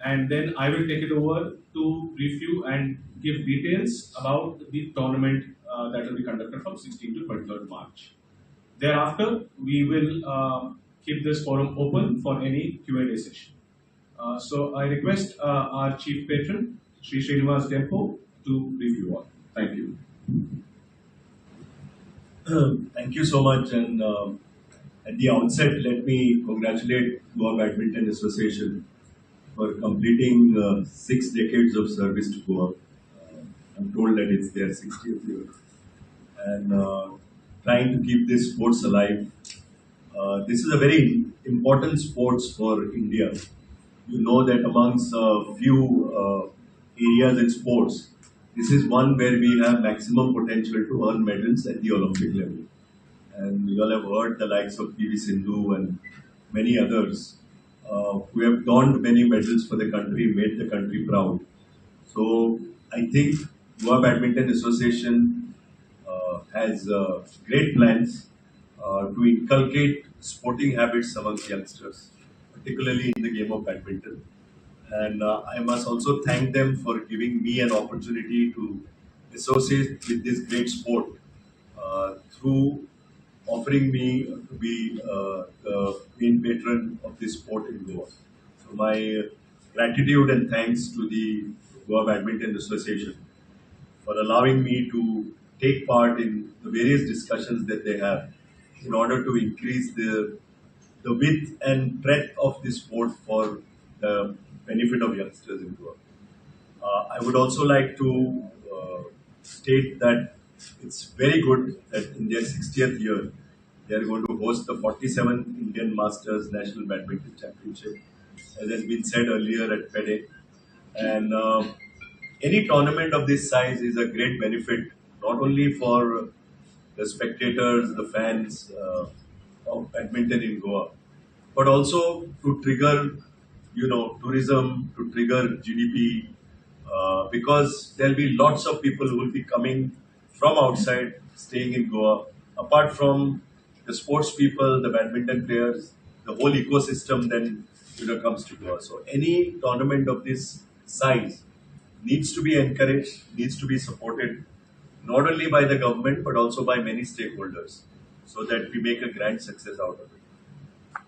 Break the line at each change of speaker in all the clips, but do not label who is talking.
and then I will take it over to brief you and give details about the tournament that will be conducted from 16th to 23rd March. Thereafter, we will keep this forum open for any Q&A session. So I request our Chief Patron, Sri Srinivas Dempo, to brief you all. Thank you.
Thank you so much. And at the outset, let me congratulate Goa Badminton Association for completing 6 decades of service to Goa. I'm told that it's their 60th year. And trying to keep this sports alive. This is a very important sports for India. You know that amongst a few areas in sports, this is one where we have maximum potential to earn medals at the Olympic level. And you all have heard the likes of PV Sindhu and many others who have donned many medals for the country, made the country proud. So I think Goa Badminton Association has great plans to inculcate sporting habits amongst youngsters, particularly in the game of badminton. And I must also thank them for giving me an opportunity to associate with this great sport through offering me to be the main patron of this sport in Goa. So my gratitude and thanks to the Goa Badminton Association for allowing me to take part in the various discussions that they have in order to increase the width and breadth of this sport for the benefit of youngsters in Goa. I would also like to state that it's very good that in their 60th year, they are going to host the 47th Indian Masters National Badminton Championship, as has been said earlier at Pede. And any tournament of this size is a great benefit, not only for the spectators, the fans of badminton in Goa, but also to trigger, tourism, to trigger GDP, because there'll be lots of people who will be coming from outside, staying in Goa. Apart from the sports people, the badminton players, the whole ecosystem then comes to Goa. So any tournament of this size needs to be encouraged, needs to be supported, not only by the government but also by many stakeholders, so that we make a grand success out of it.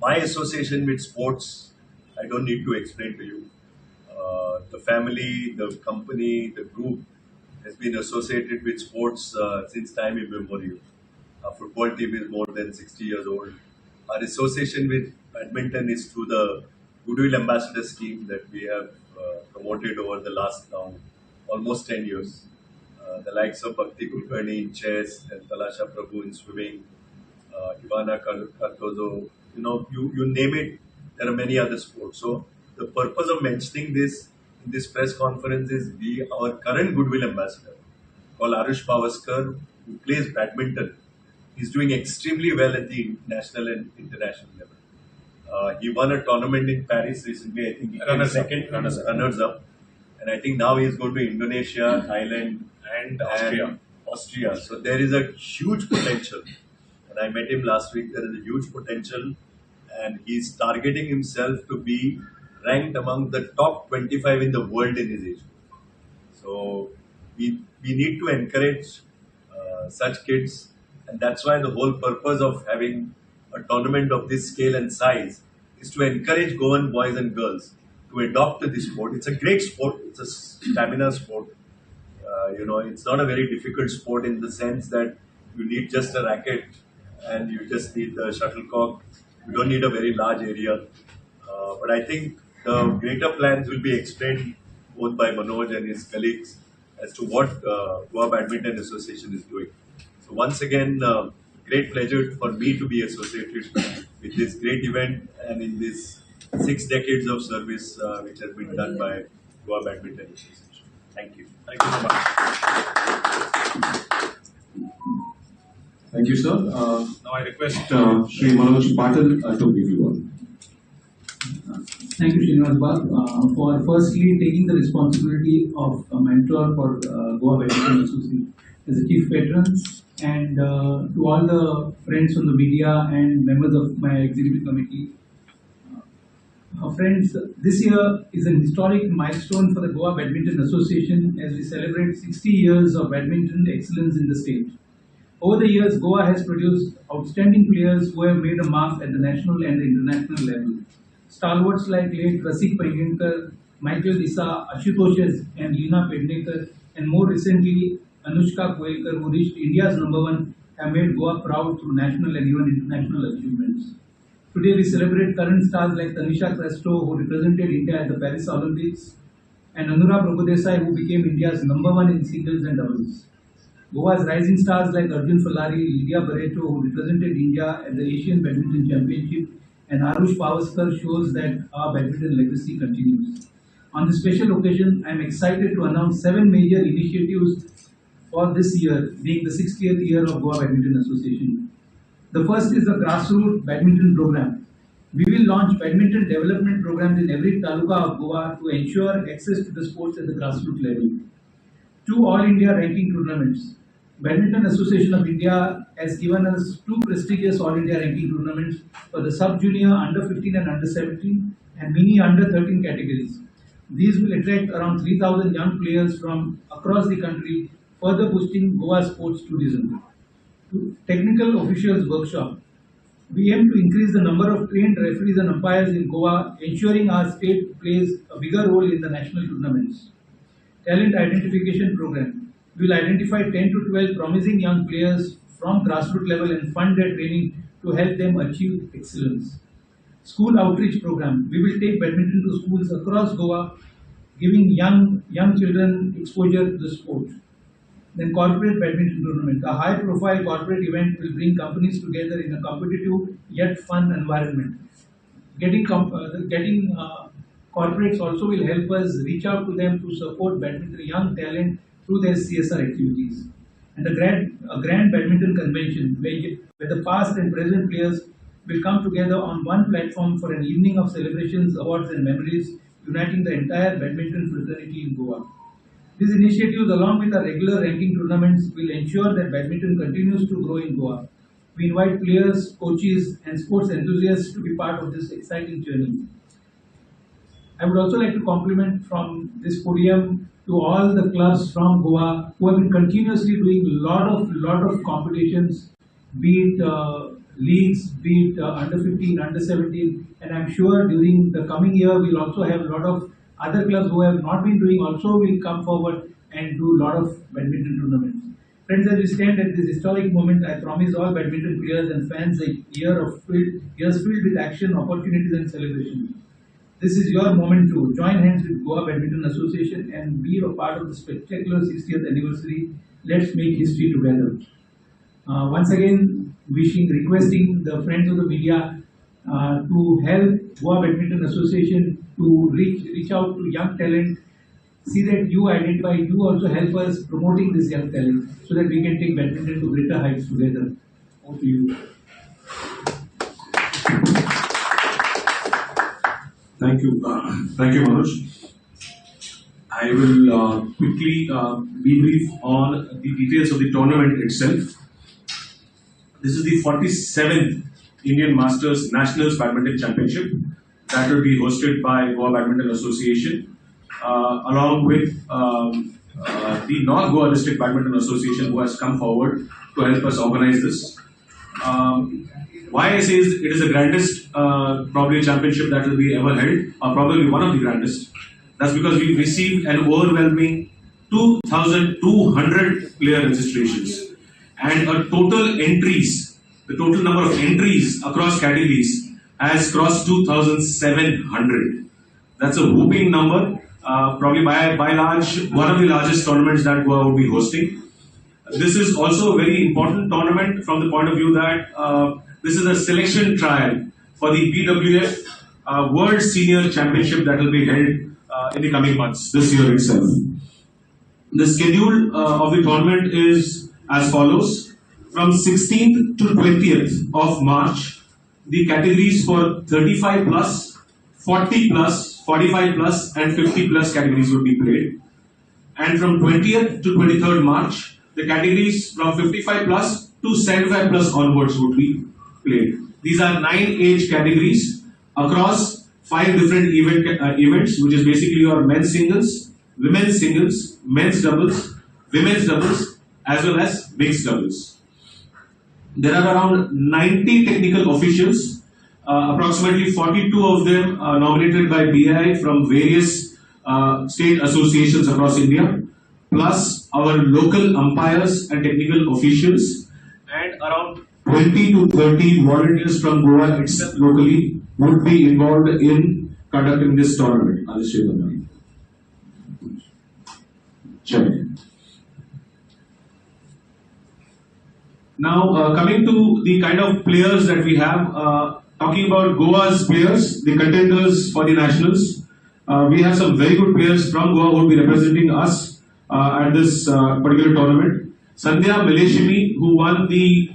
My association with sports, I don't need to explain to you. The family, the company, the group has been associated with sports since time immemorial. Our football team is more than 60 years old. Our association with badminton is through the Goodwill Ambassador scheme that we have promoted over the last now almost 10 years. The likes of Bhakti Kulkarni in chess and Talasha Prabhu in swimming, Ivana Cardozo, you name it, there are many other sports. So the purpose of mentioning this in this press conference is our current Goodwill Ambassador called Arush Pavaskar, who plays badminton. He's doing extremely well at the national and international level. He won a tournament in Paris recently. I think he came second, runners up. And I think now he's going to Indonesia, Thailand, and Austria. So there is a huge potential. And I met him last week. There is a huge potential, and he's targeting himself to be ranked among the top 25 in the world in his age group. So we need to encourage such kids, and that's why the whole purpose of having a tournament of this scale and size is to encourage Goan boys and girls to adopt this sport. It's a great sport. It's a stamina sport. It's not a very difficult sport in the sense that you need just a racket and you just need the shuttlecock. You don't need a very large area. But I think the greater plans will be explained both by Manoj and his colleagues as to what Goa Badminton Association is doing. So once again, great pleasure for me to be associated with this great event and in this 6 decades of service which has been done by Goa Badminton Association. Thank you. Thank you so much.
Thank you, sir. Now I request Sri Manoj Patil to brief you all.
Thank you, Srinivas Bal, for firstly taking the responsibility of a mentor for Goa Badminton Association as a chief patrons, and to all the friends from the media and members of my executive committee. Friends, this year is an historic milestone for the Goa Badminton Association as we celebrate 60 years of badminton excellence in the state. Over the years, Goa has produced outstanding players who have made a mark at the national and the international level. Stalwarts like late Rasik Paingankar, Michael Disa, Ashutosh and Leena Pednekar, and more recently Anushka Koelkar, who reached India's number one, have made Goa proud through national and even international achievements. Today we celebrate current stars like Tanisha Cresto, who represented India at the Paris Olympics, and Anura Prabhudesai, who became India's number one in singles and doubles. Goa's rising stars like Arjun Falari, Lydia Barreto, who represented India at the Asian Badminton Championship, and Arush Pavaskar shows that our badminton legacy continues. On this special occasion, I am excited to announce 7 major initiatives for this year, being the 60th year of Goa Badminton Association. The first is the grassroots badminton program. We will launch badminton development programs in every taluka of Goa to ensure access to the sports at the grassroots level. 2 All India ranking tournaments. Badminton Association of India has given us 2 prestigious All India ranking tournaments for the sub-junior, under 15 and under 17 and mini under 13 categories. These will attract around 3,000 young players from across the country, further boosting Goa sports tourism. Technical Officials Workshop. We aim to increase the number of trained referees and umpires in Goa, ensuring our state plays a bigger role in the national tournaments. Talent Identification Program. We will identify 10 to 12 promising young players from grassroots level and fund their training to help them achieve excellence. School Outreach Program. We will take badminton to schools across Goa, giving young children exposure to the sport. Then Corporate Badminton Tournament. A high-profile corporate event will bring companies together in a competitive yet fun environment. Getting corporates also will help us reach out to them to support badminton young talent through their CSR activities. And a grand badminton convention where the past and present players will come together on one platform for an evening of celebrations, awards and memories, uniting the entire badminton fraternity in Goa. These initiatives, along with our regular ranking tournaments, will ensure that badminton continues to grow in Goa. We invite players, coaches, and sports enthusiasts to be part of this exciting journey. I would also like to compliment from this podium to all the clubs from Goa who have been continuously doing lot of competitions, be it leagues, be it under 15, under 17, and I'm sure during the coming year we'll also have a lot of other clubs who have not been doing also will come forward and do a lot of badminton tournaments. Friends, as we stand at this historic moment, I promise all badminton players and fans a years filled with action, opportunities and celebration. This is your moment to join hands with Goa Badminton Association and be a part of the spectacular 60th anniversary. Let's make history together. Once again, requesting the friends of the media to help Goa Badminton Association to reach out to young talent, see that you identify, you also help us promoting this young talent so that we can take badminton to greater heights together. Over to you.
Thank you, Manoj. I will quickly debrief on the details of the tournament itself. This is the 47th Indian Masters Nationals Badminton Championship that will be hosted by Goa Badminton Association, along with the North Goa District Badminton Association, who has come forward to help us organize this. Why I say it is the grandest probably championship that will be ever held, or probably one of the grandest. That's because we received an overwhelming 2,200 player registrations and a total entries. The total number of entries across categories has crossed 2,700. That's a whooping number. Probably by large, one of the largest tournaments that Goa will be hosting. This is also a very important tournament from the point of view that this is a selection trial for the BWF World Senior Championship that will be held in the coming months, this year itself. The schedule of the tournament is as follows. From 16th to 20th of March, the categories for 35 plus, 40 plus, 45 plus and 50 plus categories will be played. And from 20th to 23rd March, the categories from 55 plus to 75 plus onwards would be played. These are 9 age categories across 5 different events, which is basically your men's singles, men's doubles, women's doubles, as well as mixed doubles. There are around 90 technical officials, approximately 42 of them are nominated by BI from various state associations across India, plus our local umpires and technical officials, and around 20 to 30 volunteers from Goa itself locally would be involved in conducting this tournament. I'll just show you the money. Check. Now, coming to the kind of players that we have, talking about Goa's players, the contenders for the nationals, we have some very good players from Goa who will be representing us at this particular tournament. Sandhya Meleshimi, who won the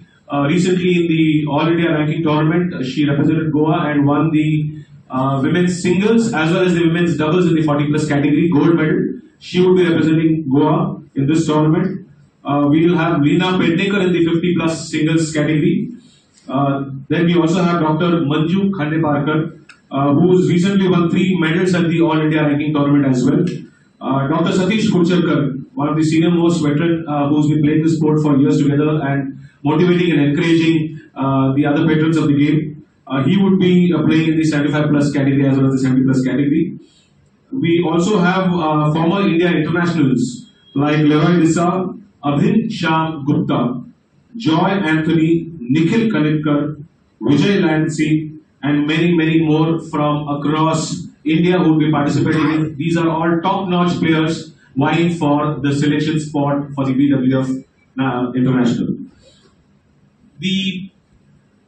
recently in the All India ranking tournament, she represented Goa and won the women's singles as well as the women's doubles in the 40 plus category, gold medal. She would be representing Goa in this tournament. We will have Leena Pednekar in the 50 plus singles category. Then we also have Dr. Manju Khandeparkar, who's recently won 3 medals at the All India ranking tournament as well. Dr. Satish Kulcharkar, one of the senior most veteran who's been playing the sport for years together and motivating and encouraging the other patrons of the game. He would be playing in the 75 plus category as well as the 70 plus category. We also have former India internationals like Leroy Dissa, Abhin Sham Gupta, Joy Anthony, Nikhil Kanitkar, Vijay Lansi, and many more from across India who will be participating. These are all top-notch players vying for the selection spot for the BWF International. The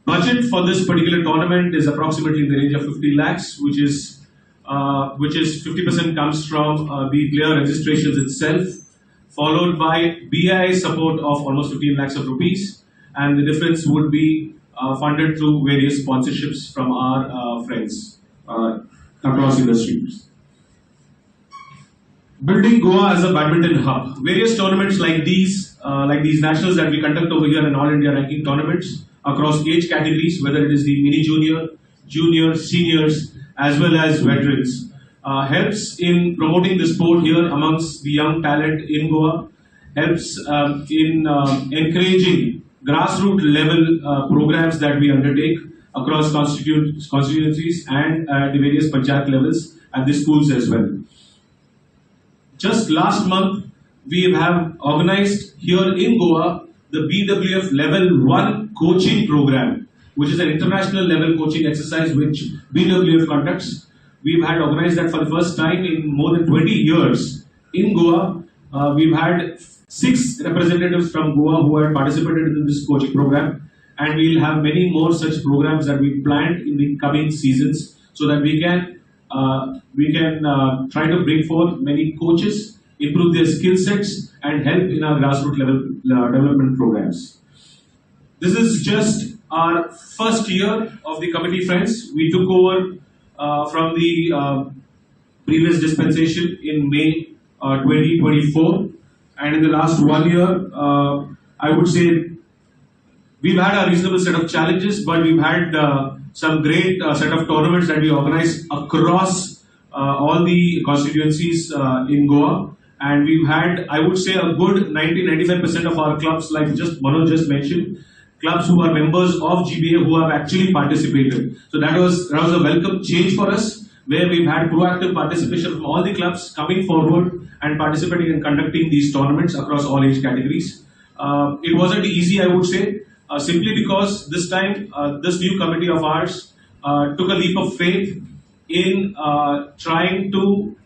budget for this particular tournament is approximately in the range of 50 lakhs, which is 50% comes from the player registrations itself, followed by BI support of almost 15 lakhs of rupees, and the difference would be funded through various sponsorships from our friends across industries. Building Goa as a badminton hub. Various tournaments like these nationals that we conduct over here in All India ranking tournaments across age categories, whether it is the mini junior, junior, seniors, as well as veterans, helps in promoting the sport here amongst the young talent in Goa, helps in encouraging grassroots level programs that we undertake across constituencies and the various panchayat levels and the schools as well. Just last month, we have organized here in Goa the BWF Level 1 coaching program, which is an international level coaching exercise which BWF conducts. We've had organized that for the first time in more than 20 years in Goa. We've had 6 representatives from Goa who have participated in this coaching program, and we'll have many more such programs that we planned in the coming seasons so that we can try to bring forth many coaches, improve their skill sets, and help in our grassroots level development programs. This is just our first year of the committee, friends. We took over from the previous dispensation in May 2024, and in the last 1 year, I would say we've had a reasonable set of challenges, but we've had some great set of tournaments that we organized across all the constituencies in Goa. And we've had, I would say, a good 90-95% of our clubs, like just Manoj just mentioned, clubs who are members of GBA who have actually participated. So that was a welcome change for us, where we've had proactive participation from all the clubs coming forward and participating in conducting these tournaments across all age categories. It wasn't easy, I would say, simply because this time this new committee of ours took a leap of faith in trying to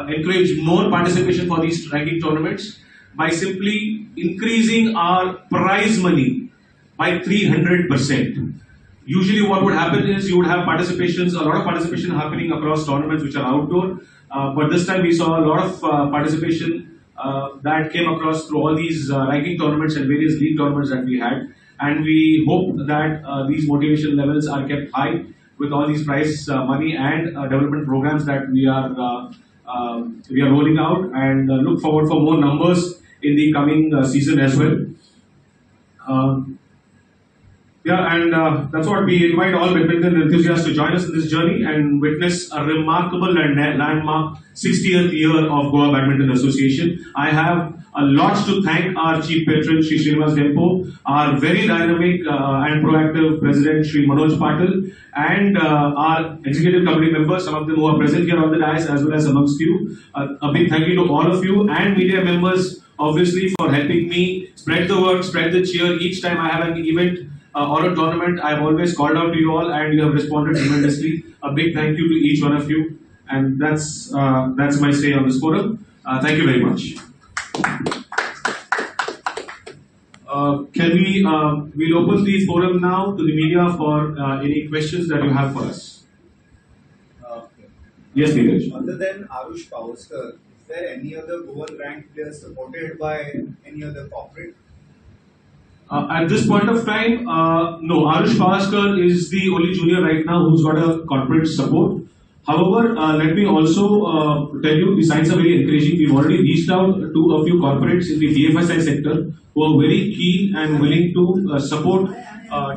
encourage more participation for these ranking tournaments by simply increasing our prize money by 300%. Usually what would happen is you would have participations, a lot of participation happening across tournaments which are outdoor, but this time we saw a lot of participation that came across through all these ranking tournaments and various league tournaments that we had, and we hope that these motivation levels are kept high with all these prize money and development programs that we are rolling out, and look forward for more numbers in the coming season as well. Yeah, and that's what we invite all badminton enthusiasts to join us in this journey and witness a remarkable and landmark 60th year of Goa Badminton Association. I have a lot to thank our chief patron, Sri Srinivas Dempo, our very dynamic and proactive president, Sri Manoj Patil, and our executive committee members, some of them who are present here on the dais as well as amongst you. A big thank you to all of you and media members, obviously, for helping me spread the word, spread the cheer each time I have an event or a tournament. I've always called out to you all, and you have responded tremendously. A big thank you to each one of you, and that's my say on this forum. Thank you very much. Can we? We'll open the forum now to the media for any questions that you have for us.
Uh,
Yes, Neeraj.
Other than Arush Pavaskar, is there any other Goan ranked player supported by any other corporate?
At this point of time, no. Arush Pavaskar is the only junior right now who's got a corporate support. However, let me also tell you the signs are very encouraging. We've already reached out to a few corporates in the BFSI sector who are very keen and willing to support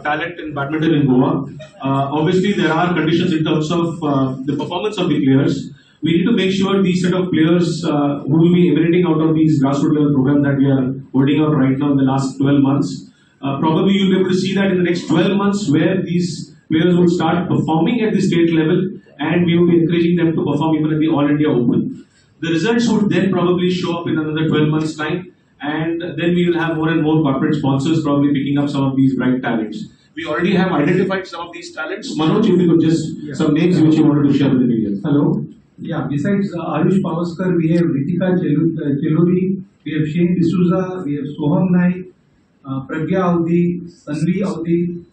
talent in badminton in Goa. Obviously, there are conditions in terms of the performance of the players. We need to make sure these set of players who will be emanating out of these grassroots level programs that we are holding out right now in the last 12 months. Probably you'll be able to see that in the next 12 months where these players will start performing at the state level, and we will be encouraging them to perform even at the All India Open. The results would then probably show up in another 12 months' time, and then we will have more and more corporate sponsors probably picking up some of these bright talents. We already have identified some of these talents. Manoj, if you could just some names which you wanted to share with the media.
Hello. Yeah, besides Arush Pavaskar, we have Ritika Cheluri, we have Shane D'Souza, we have Soham Naik, Pragya Audi, Sanvi Audi,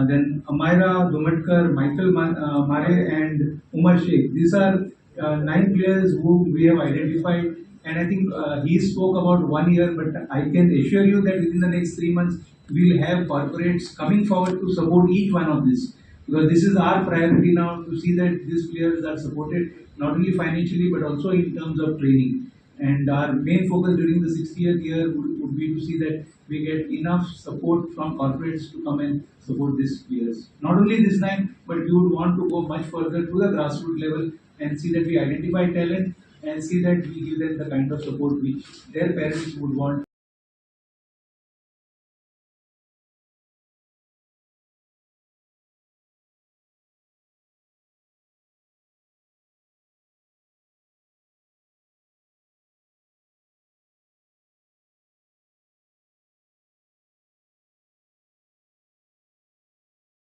then Amira Domatkar, Michael Mare, and Umar Sheikh. These are 9 players who we have identified, and I think he spoke about 1 year, but I can assure you that within the next 3 months, we will have corporates coming forward to support each one of this. Because this is our priority now to see that these players are supported not only financially but also in terms of training. And our main focus during the 60th year would be to see that we get enough support from corporates to come and support these players. Not only this time, but we would want to go much further to the grassroots level and see that we identify talent and see that we give them the kind of support which their parents would want